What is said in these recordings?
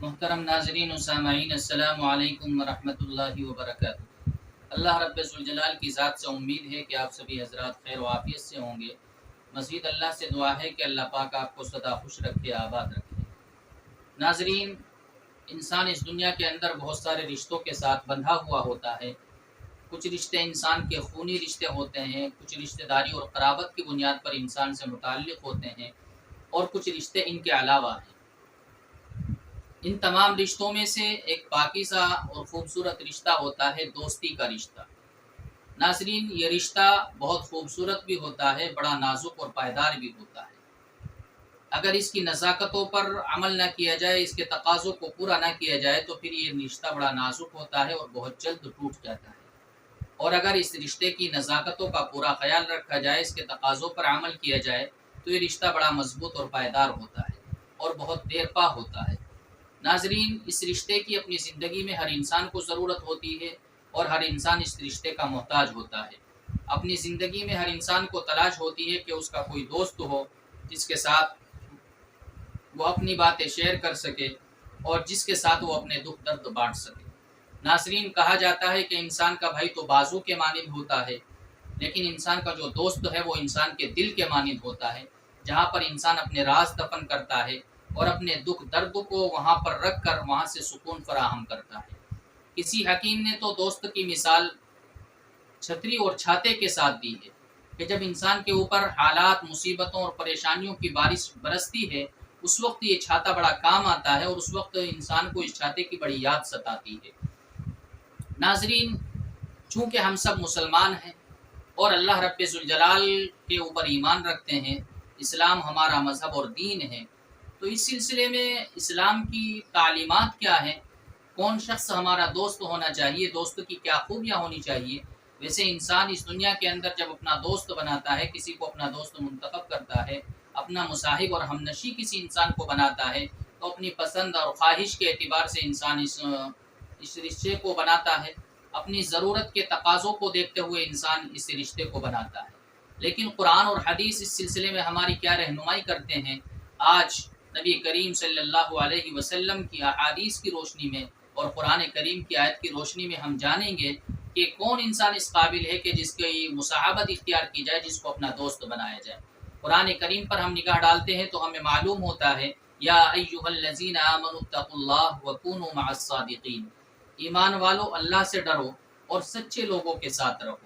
محترم ناظرین و سامعین، السلام علیکم ورحمۃ اللہ وبرکاتہ۔ اللہ رب ذوالجلال کی ذات سے امید ہے کہ آپ سبھی حضرات خیر و عافیت سے ہوں گے۔ مزید اللہ سے دعا ہے کہ اللہ پاک آپ کو سدا خوش رکھے، آباد رکھے۔ ناظرین، انسان اس دنیا کے اندر بہت سارے رشتوں کے ساتھ بندھا ہوا ہوتا ہے۔ کچھ رشتے انسان کے خونی رشتے ہوتے ہیں، کچھ رشتہ داری اور قرابت کی بنیاد پر انسان سے متعلق ہوتے ہیں، اور کچھ رشتے ان کے علاوہ ہیں۔ ان تمام رشتوں میں سے ایک پاکیزہ اور خوبصورت رشتہ ہوتا ہے دوستی کا رشتہ۔ ناظرین، یہ رشتہ بہت خوبصورت بھی ہوتا ہے، بڑا نازک اور پائیدار بھی ہوتا ہے۔ اگر اس کی نزاکتوں پر عمل نہ کیا جائے، اس کے تقاضوں کو پورا نہ کیا جائے تو پھر یہ رشتہ بڑا نازک ہوتا ہے اور بہت جلد ٹوٹ جاتا ہے۔ اور اگر اس رشتے کی نزاکتوں کا پورا خیال رکھا جائے، اس کے تقاضوں پر عمل کیا جائے تو یہ رشتہ بڑا مضبوط اور پائیدار ہوتا ہے اور بہت دیر پا ہوتا ہے۔ ناظرین، اس رشتے کی اپنی زندگی میں ہر انسان کو ضرورت ہوتی ہے اور ہر انسان اس رشتے کا محتاج ہوتا ہے۔ اپنی زندگی میں ہر انسان کو تلاش ہوتی ہے کہ اس کا کوئی دوست ہو جس کے ساتھ وہ اپنی باتیں شیئر کر سکے اور جس کے ساتھ وہ اپنے دکھ درد بانٹ سکے۔ ناظرین، کہا جاتا ہے کہ انسان کا بھائی تو بازو کے مانند ہوتا ہے، لیکن انسان کا جو دوست ہے وہ انسان کے دل کے مانند ہوتا ہے، جہاں پر انسان اپنے راز دفن کرتا ہے اور اپنے دکھ درد کو وہاں پر رکھ کر وہاں سے سکون فراہم کرتا ہے۔ کسی حکیم نے تو دوست کی مثال چھتری اور چھاتے کے ساتھ دی ہے کہ جب انسان کے اوپر حالات، مصیبتوں اور پریشانیوں کی بارش برستی ہے، اس وقت یہ چھاتا بڑا کام آتا ہے اور اس وقت انسان کو اس چھاتے کی بڑی یاد ستاتی ہے۔ ناظرین، چونکہ ہم سب مسلمان ہیں اور اللہ رب ذوالجلال کے اوپر ایمان رکھتے ہیں، اسلام ہمارا مذہب اور دین ہے، تو اس سلسلے میں اسلام کی تعلیمات کیا ہیں، کون شخص ہمارا دوست ہونا چاہیے، دوست کی کیا خوبیاں ہونی چاہیے۔ ویسے انسان اس دنیا کے اندر جب اپنا دوست بناتا ہے، کسی کو اپنا دوست منتخب کرتا ہے، اپنا مصاحب اور ہمنشی کسی انسان کو بناتا ہے، تو اپنی پسند اور خواہش کے اعتبار سے انسان اس رشتے کو بناتا ہے۔ اپنی ضرورت کے تقاضوں کو دیکھتے ہوئے انسان اس رشتے کو بناتا ہے۔ لیکن قرآن اور حدیث اس سلسلے میں ہماری کیا رہنمائی کرتے ہیں؟ آج نبی کریم صلی اللہ علیہ وسلم کی احادیث کی روشنی میں اور قرآن کریم کی آیت کی روشنی میں ہم جانیں گے کہ کون انسان اس قابل ہے کہ جس کی مصاحبت اختیار کی جائے، جس کو اپنا دوست بنایا جائے۔ قرآن کریم پر ہم نگاہ ڈالتے ہیں تو ہمیں معلوم ہوتا ہے، یا ایھا الذین آمنوا اتقوا اللہ وکونوا مع الصادقین، ایمان والو اللہ سے ڈرو اور سچے لوگوں کے ساتھ رہو۔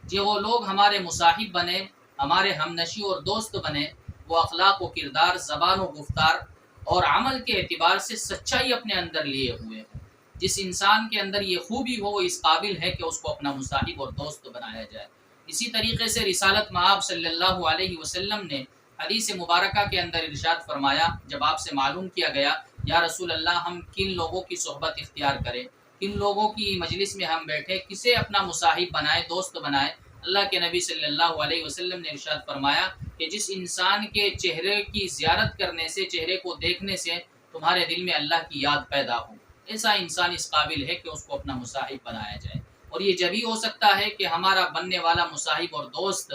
جو وہ لوگ ہمارے مصاحب بنے، ہمارے ہمنشی اور دوست بنے، وہ اخلاق و کردار، زبان و گفتار اور عمل کے اعتبار سے سچائی اپنے اندر لیے ہوئے ہوں۔ جس انسان کے اندر یہ خوبی ہو، وہ اس قابل ہے کہ اس کو اپنا مصاحب اور دوست بنایا جائے۔ اسی طریقے سے رسالت مآب صلی اللہ علیہ وسلم نے حدیث مبارکہ کے اندر ارشاد فرمایا، جب آپ سے معلوم کیا گیا یا رسول اللہ ہم کن لوگوں کی صحبت اختیار کریں، کن لوگوں کی مجلس میں ہم بیٹھے، کسے اپنا مصاحب بنائے، دوست بنائے، اللہ کے نبی صلی اللہ علیہ وسلم نے ارشاد فرمایا کہ جس انسان کے چہرے کی زیارت کرنے سے، چہرے کو دیکھنے سے تمہارے دل میں اللہ کی یاد پیدا ہو، ایسا انسان اس قابل ہے کہ اس کو اپنا مصاحب بنایا جائے۔ اور یہ جبھی ہو سکتا ہے کہ ہمارا بننے والا مصاحب اور دوست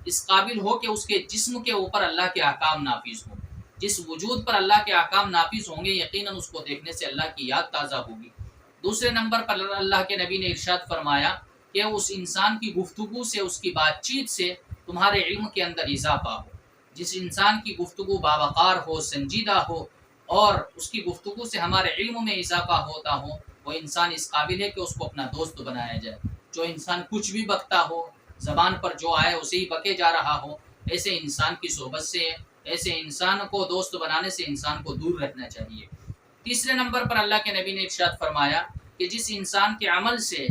اس قابل ہو کہ اس کے جسم کے اوپر اللہ کے احکام نافذ ہوں۔ جس وجود پر اللہ کے احکام نافذ ہوں گے، یقیناً اس کو دیکھنے سے اللہ کی یاد تازہ ہوگی۔ دوسرے نمبر پر اللہ کے نبی نے ارشاد فرمایا کہ اس انسان کی گفتگو سے، اس کی بات چیت سے تمہارے علم کے اندر اضافہ ہو۔ جس انسان کی گفتگو باوقار ہو، سنجیدہ ہو اور اس کی گفتگو سے ہمارے علم میں اضافہ ہوتا ہو، وہ انسان اس قابل ہے کہ اس کو اپنا دوست بنایا جائے۔ جو انسان کچھ بھی بکتا ہو، زبان پر جو آئے اسے ہی بکے جا رہا ہو، ایسے انسان کی صحبت سے، ایسے انسان کو دوست بنانے سے انسان کو دور رہنا چاہیے۔ تیسرے نمبر پر اللہ کے نبی نے ارشاد فرمایا کہ جس انسان کے عمل سے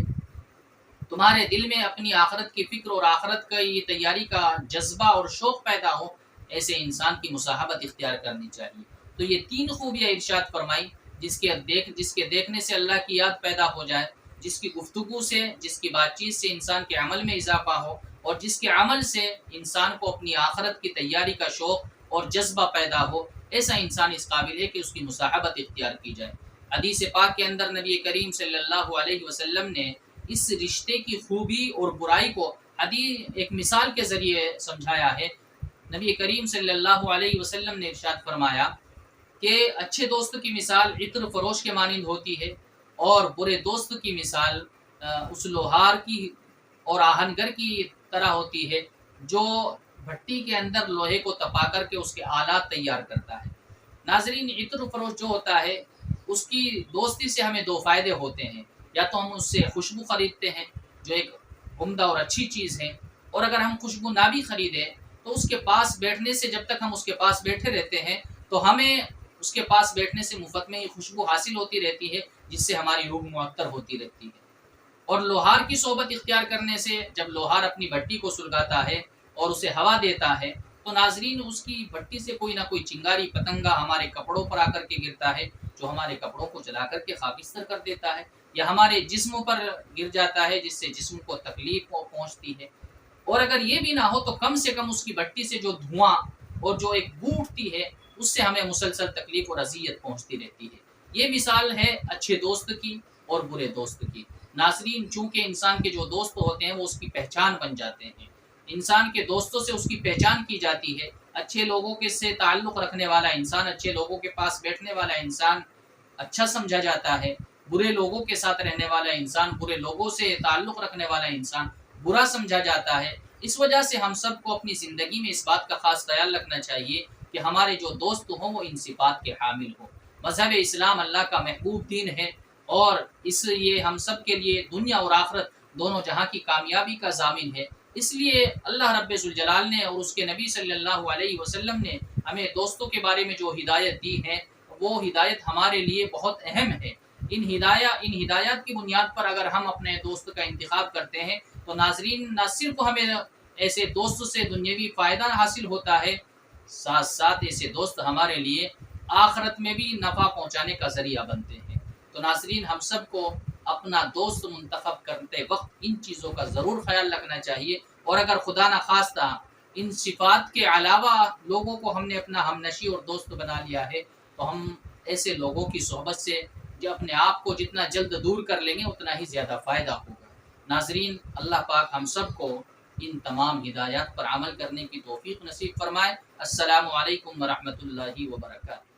تمہارے دل میں اپنی آخرت کی فکر اور آخرت کا یہ تیاری کا جذبہ اور شوق پیدا ہو، ایسے انسان کی مصاحبت اختیار کرنی چاہیے۔ تو یہ تین خوبیاں ارشاد فرمائی، جس کے دیکھنے سے اللہ کی یاد پیدا ہو جائے، جس کی گفتگو سے، جس کی بات چیت سے انسان کے عمل میں اضافہ ہو، اور جس کے عمل سے انسان کو اپنی آخرت کی تیاری کا شوق اور جذبہ پیدا ہو، ایسا انسان اس قابل ہے کہ اس کی مصاحبت اختیار کی جائے۔ حدیث پاک کے اندر نبی کریم صلی اللہ علیہ وسلم نے اس رشتے کی خوبی اور برائی کو ایک مثال کے ذریعے سمجھایا ہے۔ نبی کریم صلی اللہ علیہ وسلم نے ارشاد فرمایا کہ اچھے دوست کی مثال عطر فروش کے مانند ہوتی ہے، اور برے دوست کی مثال اس لوہار کی اور آہنگر کی طرح ہوتی ہے جو بھٹی کے اندر لوہے کو تپا کر کے اس کے آلات تیار کرتا ہے۔ ناظرین، عطر فروش جو ہوتا ہے اس کی دوستی سے ہمیں دو فائدے ہوتے ہیں، یا تو ہم اس سے خوشبو خریدتے ہیں جو ایک عمدہ اور اچھی چیز ہے، اور اگر ہم خوشبو نہ بھی خریدیں تو اس کے پاس بیٹھنے سے، جب تک ہم اس کے پاس بیٹھے رہتے ہیں تو ہمیں اس کے پاس بیٹھنے سے مفت میں یہ خوشبو حاصل ہوتی رہتی ہے، جس سے ہماری روح معطر ہوتی رہتی ہے۔ اور لوہار کی صحبت اختیار کرنے سے، جب لوہار اپنی بھٹی کو سلگاتا ہے اور اسے ہوا دیتا ہے تو ناظرین اس کی بھٹی سے کوئی نہ کوئی چنگاری پتنگا ہمارے کپڑوں پر آ کر کے گرتا ہے، جو ہمارے کپڑوں کو جلا کر کے خاکستر کر دیتا ہے، یا ہمارے جسم پر گر جاتا ہے جس سے جسم کو تکلیف پہنچتی ہے۔ اور اگر یہ بھی نہ ہو تو کم سے کم اس کی بھٹی سے جو دھواں اور جو ایک بو اٹھتی ہے اس سے ہمیں مسلسل تکلیف اور اذیت پہنچتی رہتی ہے۔ یہ مثال ہے اچھے دوست کی اور برے دوست کی۔ ناظرین، چونکہ انسان کے جو دوست ہوتے ہیں وہ اس کی پہچان بن جاتے ہیں، انسان کے دوستوں سے اس کی پہچان کی جاتی ہے۔ اچھے لوگوں کے سے تعلق رکھنے والا انسان، اچھے لوگوں کے پاس بیٹھنے والا انسان اچھا سمجھا جاتا ہے، برے لوگوں کے ساتھ رہنے والا انسان، برے لوگوں سے تعلق رکھنے والا انسان برا سمجھا جاتا ہے۔ اس وجہ سے ہم سب کو اپنی زندگی میں اس بات کا خاص خیال رکھنا چاہیے کہ ہمارے جو دوست ہوں وہ ان صفات کے حامل ہوں۔ مذہب اسلام اللہ کا محبوب دین ہے، اور اس لیے ہم سب کے لیے دنیا اور آخرت دونوں جہاں کی کامیابی کا ضامن ہے۔ اس لیے اللہ رب ذوالجلال نے اور اس کے نبی صلی اللہ علیہ وسلم نے ہمیں دوستوں کے بارے میں جو ہدایت دی ہے وہ ہدایت ہمارے لیے بہت اہم ہے۔ ان ہدایات کی بنیاد پر اگر ہم اپنے دوست کا انتخاب کرتے ہیں تو ناظرین، نہ صرف ہمیں ایسے دوست سے دنیاوی فائدہ حاصل ہوتا ہے، ساتھ ساتھ ایسے دوست ہمارے لیے آخرت میں بھی نفع پہنچانے کا ذریعہ بنتے ہیں۔ تو ناظرین، ہم سب کو اپنا دوست منتخب کرتے وقت ان چیزوں کا ضرور خیال رکھنا چاہیے، اور اگر خدا نخواستہ ان صفات کے علاوہ لوگوں کو ہم نے اپنا ہمنشی اور دوست بنا لیا ہے تو ہم ایسے لوگوں کی صحبت سے جو اپنے آپ کو جتنا جلد دور کر لیں گے اتنا ہی زیادہ فائدہ ہوگا۔ ناظرین، اللہ پاک ہم سب کو ان تمام ہدایات پر عمل کرنے کی توفیق نصیب فرمائے۔ السلام علیکم ورحمۃ اللہ وبرکاتہ۔